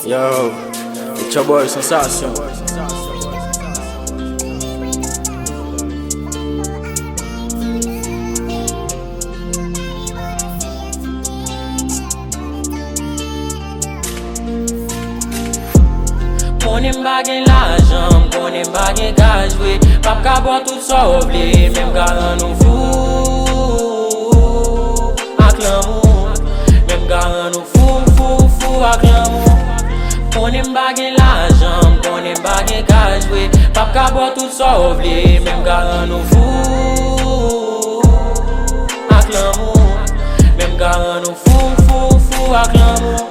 Yo, it's your boy Sensation. Konen bagen l'ajan, konen bagen ka jwe. Pap ka bo tout sa ouble, mem ka ran nou fou ak l'amou. Mem ka ran nou fou ak l'amou. Konen bagen l'ajan, konen bagen ka jwe. Pap ka bo tout sa ouble, mem ka ran nou fou ak l'amou. Mem ka ran nou fou ak l'amou.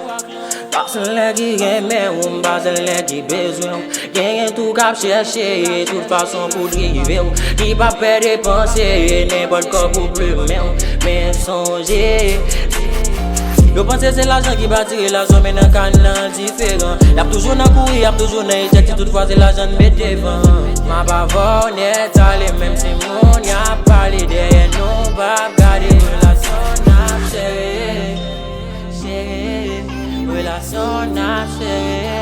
Basen lè ki reme ou, basen lè ki bezwen ou. Gen tout kap cherche, tout fason pou drive ou. Ki pa pe depanse, n'importe quoi pou plume ou. Men sonje, yo pense se l'argent ki ba tire la somme nan kan nan diferent. Yap toujou nan kouri, yap toujou nan ejekti, toutefois se l'argent met devan. Ma pa vonet ale, même si moun ya pale derrière nou pa gade. Relasyon ap chere, relasyon ap chere.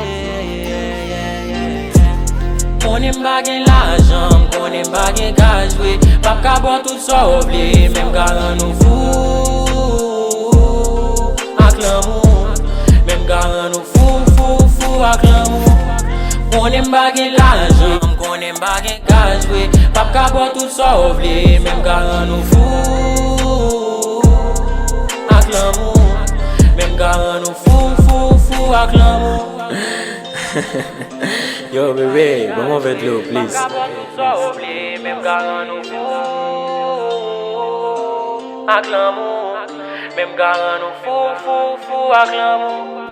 Konen bagen l'ajan, konen bagen ka jwe. Pap ka bo tout sa ouble, mem ka ran nou fou ak l'amou. Mem ka ran nou fou ak l'amou. Konen bagen l'ajan, konen bagen ka jwe. Pap ka bo tout sa ouble, mem ka ran nou fou ak l'amou. Mem ka ran nou fou ak l'amou. Yo, bébé, comment faites-le, please? Mem ka ran nou fou ak l'amou. Mem ka ran nou fou ak l'amou.